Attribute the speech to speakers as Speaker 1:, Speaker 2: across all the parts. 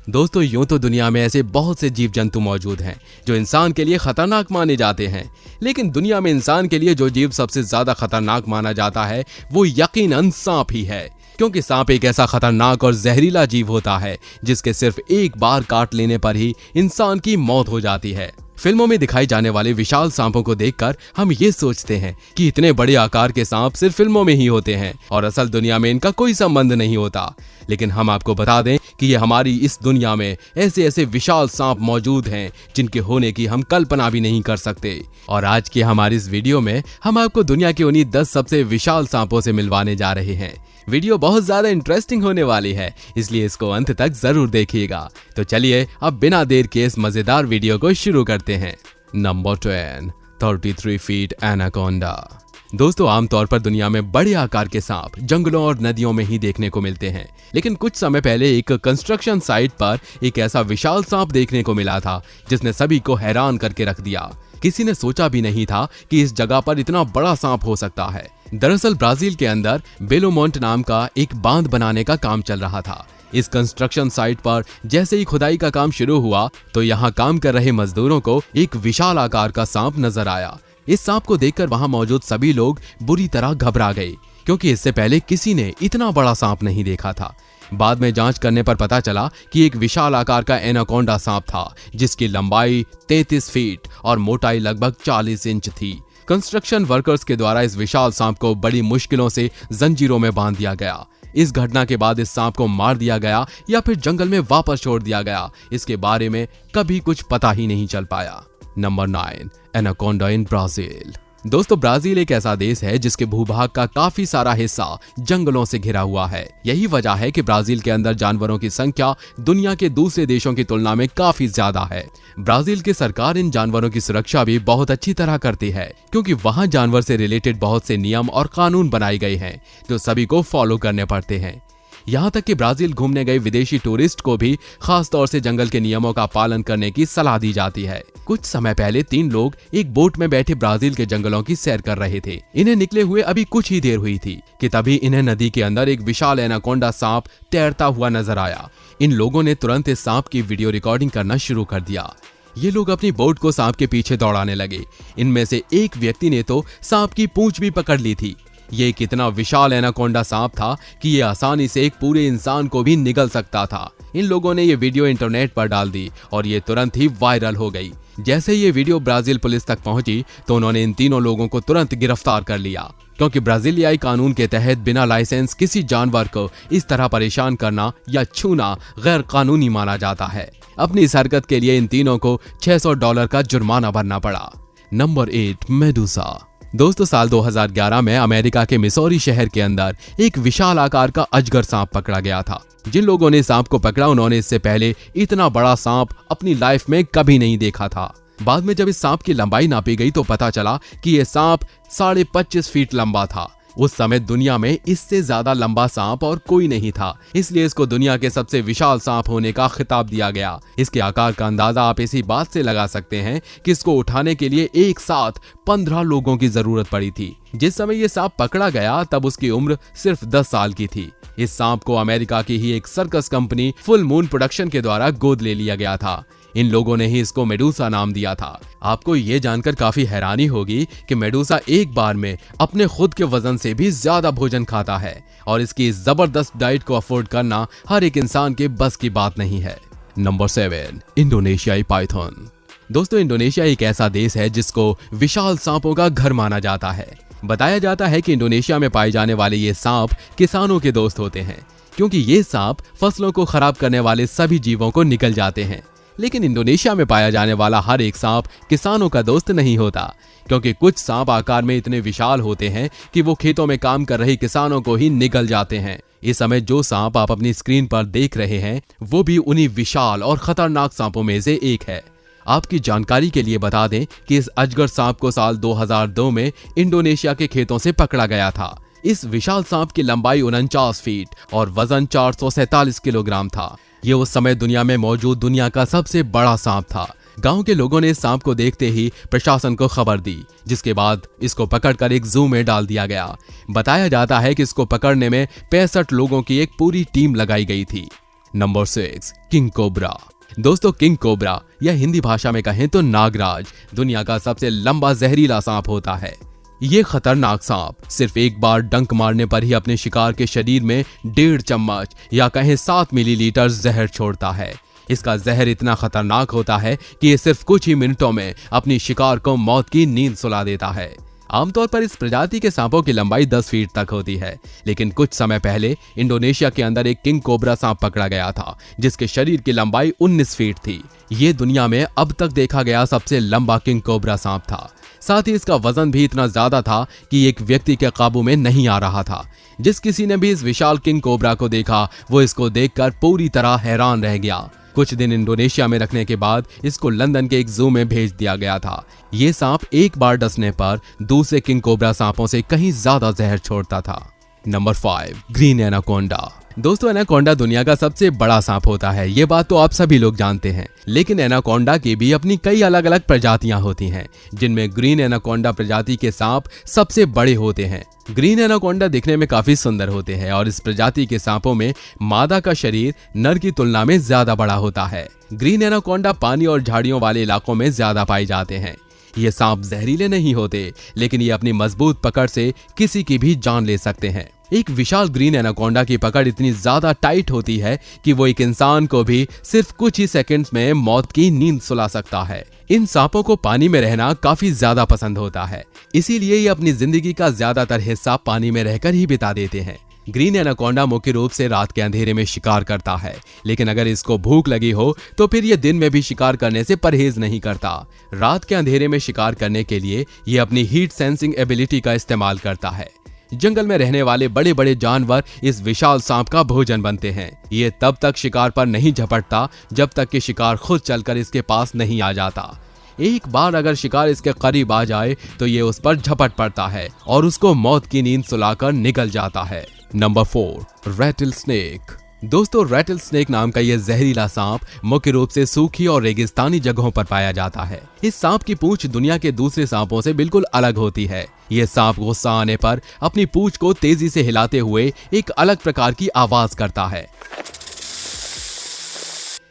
Speaker 1: दोस्तों यूं तो दुनिया में ऐसे बहुत से जीव जंतु मौजूद हैं जो इंसान के लिए खतरनाक माने जाते हैं, लेकिन दुनिया में इंसान के लिए जो जीव सबसे ज्यादा खतरनाक माना जाता है वो यकीनन सांप ही है। क्योंकि सांप एक ऐसा खतरनाक और जहरीला जीव होता है जिसके सिर्फ एक बार काट लेने पर ही इंसान की मौत हो जाती है। फिल्मों में दिखाई जाने वाले विशाल सांपों को देखकर हम ये सोचते हैं कि इतने बड़े आकार के सांप सिर्फ फिल्मों में ही होते हैं और असल दुनिया में इनका कोई संबंध नहीं होता। लेकिन हम आपको बता दें कि ये हमारी इस दुनिया में ऐसे ऐसे विशाल सांप मौजूद हैं जिनके होने की हम कल्पना भी नहीं कर सकते। और आज की हमारी इस वीडियो में हम आपको दुनिया के उन्हीं 10 सबसे विशाल सांपों से मिलवाने जा रहे हैं। वीडियो बहुत ज्यादा इंटरेस्टिंग होने वाली है, इसलिए इसको अंत तक जरूर देखिएगा। तो चलिए अब बिना देर के इस मजेदार वीडियो को शुरू करते हैं। Number 10, 33 feet anaconda. दोस्तों आमतौर पर दुनिया में बड़े आकार के सांप जंगलों और नदियों में ही देखने को मिलते हैं, लेकिन कुछ समय पहले एक कंस्ट्रक्शन साइट पर एक ऐसा विशाल सांप देखने को मिला था जिसने सभी को हैरान करके रख दिया। किसी ने सोचा भी नहीं था कि इस जगह पर इतना बड़ा सांप हो सकता है। दरअसल ब्राजील के अंदर बेलोमोंट नाम का एक बांध बनाने का काम चल रहा था। इस कंस्ट्रक्शन साइट पर जैसे ही खुदाई का काम शुरू हुआ तो यहाँ काम कर रहे मजदूरों को एक विशाल आकार का सांप नजर आया। इस सांप को देखकर वहां मौजूद सभी लोग बुरी तरह घबरा गए, क्योंकि इससे पहले किसी ने इतना बड़ा सांप नहीं देखा था। बाद में जांच करने पर पता चला कि एक विशाल आकार का एनाकोंडा सांप था जिसकी लंबाई 33 फीट और मोटाई लगभग 40 इंच थी। कंस्ट्रक्शन वर्कर्स के द्वारा इस विशाल सांप को बड़ी मुश्किलों से जंजीरों में बांध दिया गया। इस घटना के बाद इस सांप को मार दिया गया या फिर जंगल में वापस छोड़ दिया गया, इसके बारे में कभी कुछ पता ही नहीं चल पाया। Number 9, anaconda in Brazil. दोस्तों ब्राजील एक ऐसा देश है जिसके भूभाग का काफी सारा हिस्सा जंगलों से घिरा हुआ है। यही वजह है कि ब्राजील के अंदर जानवरों की संख्या दुनिया के दूसरे देशों की तुलना में काफी ज्यादा है। ब्राजील की सरकार इन जानवरों की सुरक्षा भी बहुत अच्छी तरह करती है, क्योंकि वहां जानवर से रिलेटेड बहुत से नियम और कानून बनाए गए हैं जो सभी को फॉलो करने पड़ते हैं। यहाँ तक कि ब्राजील घूमने गए विदेशी टूरिस्ट को भी खास तौर से जंगल के नियमों का पालन करने की सलाह दी जाती है। कुछ समय पहले 3 लोग एक बोट में बैठे ब्राजील के जंगलों की सैर कर रहे थे। इन्हें निकले हुए अभी कुछ ही देर हुई थी कि तभी इन्हें नदी के अंदर एक विशाल एनाकोंडा सांप तैरता हुआ नजर आया। इन लोगों ने तुरंत इस सांप की वीडियो रिकॉर्डिंग करना शुरू कर दिया। ये लोग अपनी बोट को सांप के पीछे दौड़ाने लगे। इनमें से एक व्यक्ति ने तो सांप की पूंछ भी पकड़ ली थी। ये कितना विशाल एनाकोंडा सांप था कि ये आसानी से एक पूरे इंसान को भी निगल सकता था। इन लोगों ने ये वीडियो इंटरनेट पर डाल दी और ये तुरंत ही वायरल हो गई। जैसे ये वीडियो ब्राजील पुलिस तक पहुंची तो उन्होंने इन तीनों लोगों को तुरंत गिरफ्तार कर लिया, क्योंकि ब्राजीलियाई कानून के तहत बिना लाइसेंस किसी जानवर को इस तरह परेशान करना या छूना गैर कानूनी माना जाता है। अपनी इस हरकत के लिए इन तीनों को $600 का जुर्माना भरना पड़ा। Number 8, Medusa. दोस्तों साल 2011 में अमेरिका के मिसौरी शहर के अंदर एक विशाल आकार का अजगर सांप पकड़ा गया था। जिन लोगों ने सांप को पकड़ा उन्होंने इससे पहले इतना बड़ा सांप अपनी लाइफ में कभी नहीं देखा था। बाद में जब इस सांप की लंबाई नापी गई तो पता चला कि यह सांप 25.5 फीट लंबा था। उस समय दुनिया में इससे ज्यादा लंबा सांप और कोई नहीं था, इसलिए इसको दुनिया के सबसे विशाल सांप होने का खिताब दिया गया। इसके आकार का अंदाजा आप इसी बात से लगा सकते हैं कि इसको उठाने के लिए एक साथ 15 लोगों की जरूरत पड़ी थी। जिस समय ये सांप पकड़ा गया तब उसकी उम्र सिर्फ 10 साल की थी। इस सांप को अमेरिका की ही एक circus company full moon production के द्वारा गोद ले लिया गया था। इन लोगों ने ही इसको मेडूसा नाम दिया था। आपको ये जानकर काफी हैरानी होगी कि मेडूसा एक बार में अपने खुद के वजन से भी ज्यादा भोजन खाता है और इसकी इस जबरदस्त डाइट को अफोर्ड करना हर एक इंसान के बस की बात नहीं है। नंबर 7, इंडोनेशियाई पाइथन। दोस्तों इंडोनेशिया एक ऐसा देश है जिसको विशाल सांपों का घर माना जाता है। बताया जाता है कि इंडोनेशिया में पाए जाने वाले ये सांप किसानों के दोस्त होते हैं, क्योंकि ये सांप फसलों को खराब करने वाले सभी जीवों को निगल जाते हैं। लेकिन इंडोनेशिया में पाया जाने वाला हर एक सांप किसानों का दोस्त नहीं होता, क्योंकि कुछ सांप आकार में इतने विशाल होते हैं कि वो खेतों में काम कर रहे किसानों को ही निगल जाते हैं। इस समय जो सांप आप अपनी स्क्रीन पर देख रहे हैं वो भी उन्हीं विशाल और खतरनाक सांपों में से एक है। आपकी जानकारी के लिए बता दें कि इस अजगर सांप को साल 2002 में इंडोनेशिया के खेतों से पकड़ा गया था। इस विशाल सांप की लंबाई 49 फीट और वजन 447 किलोग्राम था। ये उस समय दुनिया में मौजूद दुनिया का सबसे बड़ा सांप था। गांव के लोगों ने इस सांप को देखते ही प्रशासन को खबर दी, जिसके बाद इसको पकड़कर एक जू में डाल दिया गया। बताया जाता है कि इसको पकड़ने में 65 लोगों की एक पूरी टीम लगाई गई थी। Number 6, king cobra. दोस्तों, किंग कोबरा या हिंदी भाषा में कहें तो नागराज दुनिया का सबसे लंबा जहरीला सांप होता है। ये खतरनाक सांप सिर्फ एक बार डंक मारने पर ही अपने शिकार के शरीर में 1.5 चम्मच या कहें 7 मिलीलीटर जहर छोड़ता है। इसका जहर इतना खतरनाक होता है कि ये सिर्फ कुछ ही मिनटों में अपनी शिकार को मौत की नींद सुला देता है। आमतौर पर इस प्रजाति के सांपों की लंबाई 10 फीट तक होती है, लेकिन कुछ समय पहले इंडोनेशिया के अंदर एक किंग कोबरा सांप पकड़ा गया था जिसके शरीर की लंबाई 19 फीट थी। ये दुनिया में अब तक देखा गया सबसे लंबा किंग कोबरा सांप था। साथ ही इसका वजन भी इतना ज्यादा था कि एक व्यक्ति के काबू में नहीं आ रहा था। जिस किसी ने भी इस विशाल किंग कोबरा को देखा वो इसको देखकर पूरी तरह हैरान रह गया। कुछ दिन इंडोनेशिया में रखने के बाद इसको लंदन के एक जू में भेज दिया गया था। ये सांप एक बार डसने पर दूसरे किंग कोबरा सांपों से कहीं ज्यादा जहर छोड़ता था। Number 5, green anaconda. दोस्तों, एनाकोंडा दुनिया का सबसे बड़ा सांप होता है, ये बात तो आप सभी लोग जानते हैं। लेकिन एनाकोंडा की भी अपनी कई अलग अलग प्रजातियां होती हैं, जिनमें ग्रीन एनाकोंडा प्रजाति के सांप सबसे बड़े होते हैं। ग्रीन एनाकोंडा दिखने में काफी सुंदर होते हैं और इस प्रजाति के सांपों में मादा का शरीर नर की तुलना में ज्यादा बड़ा होता है। ग्रीन एनाकोंडा पानी और झाड़ियों वाले इलाकों में ज्यादा पाए जाते हैं। ये सांप जहरीले नहीं होते, लेकिन ये अपनी मजबूत पकड़ से किसी की भी जान ले सकते हैं। एक विशाल ग्रीन एनाकोंडा की पकड़ इतनी ज्यादा टाइट होती है कि वो एक इंसान को भी सिर्फ कुछ ही सेकंड्स में मौत की नींद सुला सकता है। इन सांपों को पानी में रहना काफी ज्यादा पसंद होता है, इसीलिए ये अपनी जिंदगी का ज्यादातर हिस्सा पानी में रहकर ही बिता देते हैं। ग्रीन एनाकोंडा मुख्य रूप से रात के अंधेरे में शिकार करता है, लेकिन अगर इसको भूख लगी हो तो फिर ये दिन में भी शिकार करने से परहेज नहीं करता। रात के अंधेरे में शिकार करने के लिए ये अपनी हीट सेंसिंग एबिलिटी का इस्तेमाल करता है। जंगल में रहने वाले बड़े बड़े जानवर इस विशाल सांप का भोजन बनते हैं। ये तब तक शिकार पर नहीं झपटता जब तक कि शिकार खुद चलकर इसके पास नहीं आ जाता। एक बार अगर शिकार इसके करीब आ जाए तो ये उस पर झपट पड़ता है और उसको मौत की नींद सुलाकर निकल जाता है। Number 4, rattle snake. दोस्तों, रैटल स्नेक नाम का यह जहरीला सांप मुख्य रूप से सूखी और रेगिस्तानी जगहों पर पाया जाता है। इस सांप की पूंछ दुनिया के दूसरे सांपों से बिल्कुल अलग होती है। यह सांप गुस्सा आने पर अपनी पूंछ को तेजी से हिलाते हुए एक अलग प्रकार की आवाज करता है।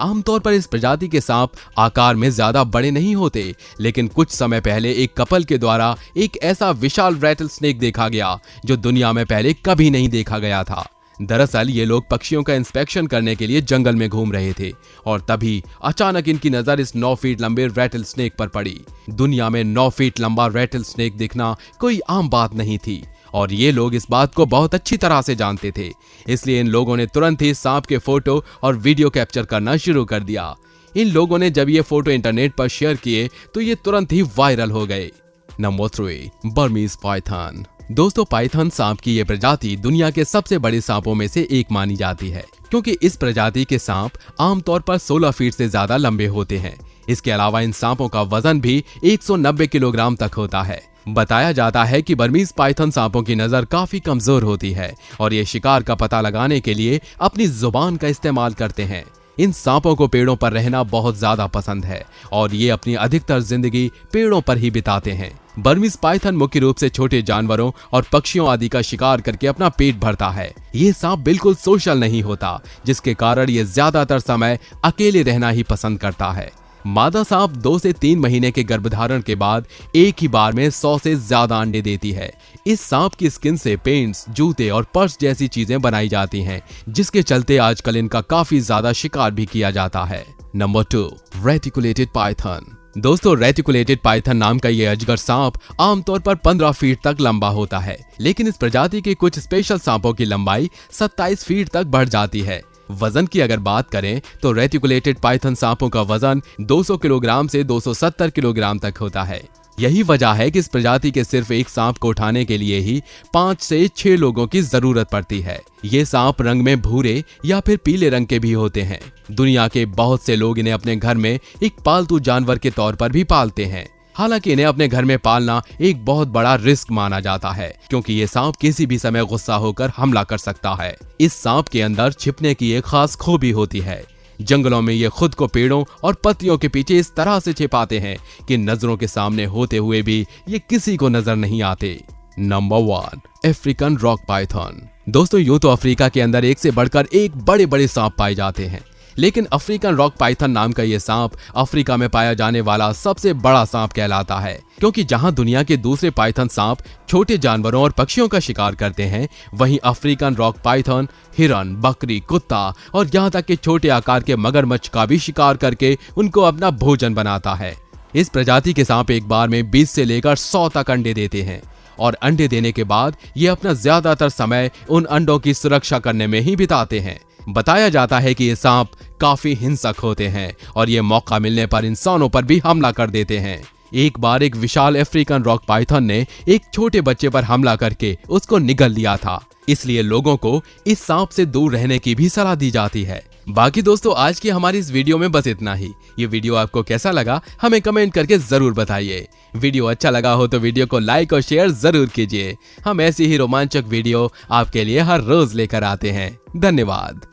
Speaker 1: आमतौर पर इस प्रजाति के सांप आकार में ज्यादा बड़े नहीं होते, लेकिन कुछ समय पहले एक कपल के द्वारा एक ऐसा विशाल रैटल स्नेक देखा गया जो दुनिया में पहले कभी नहीं देखा गया था। दरअसल ये लोग पक्षियों का इंस्पेक्शन करने के लिए जंगल में घूम रहे थे और तभी अचानक इनकी नजर इस 9 फीट लंबे रैटल स्नेक पर पड़ी। दुनिया में 9 फीट लंबा रैटल स्नेक दिखना कोई आम बात नहीं थी और ये लोग इस बात को बहुत अच्छी तरह से जानते थे, इसलिए इन लोगों ने तुरंत ही सांप के फोटो और वीडियो कैप्चर करना शुरू कर दिया। इन लोगों ने जब ये फोटो इंटरनेट पर शेयर किए तो ये तुरंत ही वायरल हो गए। Number 3, Burmese Python. दोस्तों, पाइथन सांप की ये प्रजाति दुनिया के सबसे बड़े सांपों में से एक मानी जाती है, क्योंकि इस प्रजाति के सांप आमतौर पर 16 फीट से ज्यादा लंबे होते हैं। इसके अलावा इन सांपों का वजन भी 190 किलोग्राम तक होता है। बताया जाता है कि बर्मीज पाइथन सांपों की नजर काफी कमजोर होती है और ये शिकार का पता लगाने के लिए अपनी जुबान का इस्तेमाल करते हैं। इन सांपों को पेड़ों पर रहना बहुत ज्यादा पसंद है और ये अपनी अधिकतर जिंदगी पेड़ों पर ही बिताते हैं। बर्मीज पाइथन मुख्य रूप से छोटे जानवरों और पक्षियों आदि का शिकार करके अपना पेट भरता है। ये सांप बिल्कुल सोशल नहीं होता, जिसके कारण ये ज्यादातर समय अकेले रहना ही पसंद करता है। मादा सांप 2 से 3 महीने के गर्भधारण के बाद एक ही बार में 100 से ज्यादा अंडे देती है। इस सांप की स्किन से पेंट्स, जूते और पर्स जैसी चीजें बनाई जाती हैं, जिसके चलते आजकल इनका काफी ज्यादा शिकार भी किया जाता है। Number 2, reticulated Python. दोस्तों, रेटिकुलेटेड पाइथन नाम का ये अजगर सांप आमतौर पर 15 फीट तक लंबा होता है, लेकिन इस प्रजाति के कुछ स्पेशल सांपों की लंबाई 27 फीट तक बढ़ जाती है। वजन की अगर बात करें तो रेटिकुलेटेड पाइथन सांपों का वजन 200 किलोग्राम से 270 किलोग्राम तक होता है। यही वजह है कि इस प्रजाति के सिर्फ एक सांप को उठाने के लिए ही 5 से 6 लोगों की जरूरत पड़ती है। ये सांप रंग में भूरे या फिर पीले रंग के भी होते हैं। दुनिया के बहुत से लोग इन्हें अपने घर में एक पालतू जानवर के तौर पर भी पालते हैं। हालांकि इन्हें अपने घर में पालना एक बहुत बड़ा रिस्क माना जाता है, क्योंकि ये सांप किसी भी समय गुस्सा होकर हमला कर सकता है। इस सांप के अंदर छिपने की एक खास खूबी होती है। जंगलों में ये खुद को पेड़ों और पत्तियों के पीछे इस तरह से छिपाते हैं कि नजरों के सामने होते हुए भी ये किसी को नजर नहीं आते। Number 1, African rock Python. दोस्तों यूं तो अफ्रीका के अंदर एक से बढ़कर एक बड़े बड़े सांप पाए जाते हैं, लेकिन अफ्रीकन रॉक पाइथन नाम का ये सांप अफ्रीका में पाया जाने वाला सबसे बड़ा सांप कहलाता है, क्योंकि जहां दुनिया के दूसरे पाइथन सांप छोटे जानवरों और पक्षियों का शिकार करते हैं, वहीं अफ्रीकन रॉक पाइथन हिरन, बकरी, कुत्ता और यहाँ तक कि छोटे आकार के मगरमच्छ का भी शिकार करके उनको अपना भोजन बनाता है। इस प्रजाति के सांप एक बार में 20 से लेकर 100 तक अंडे देते हैं और अंडे देने के बाद ये अपना ज्यादातर समय उन अंडों की सुरक्षा करने में ही बिताते हैं। बताया जाता है कि ये सांप काफी हिंसक होते हैं और ये मौका मिलने पर इंसानों पर भी हमला कर देते हैं। एक बार एक विशाल अफ्रीकन रॉक पाइथन ने एक छोटे बच्चे पर हमला करके उसको निगल लिया था, इसलिए लोगों को इस सांप से दूर रहने की भी सलाह दी जाती है। बाकी दोस्तों आज की हमारी इस वीडियो में बस इतना ही। ये वीडियो आपको कैसा लगा हमें कमेंट करके जरूर बताइए। वीडियो अच्छा लगा हो तो वीडियो को लाइक और शेयर जरूर कीजिए। हम ऐसी ही रोमांचक वीडियो आपके लिए हर रोज लेकर आते हैं। धन्यवाद।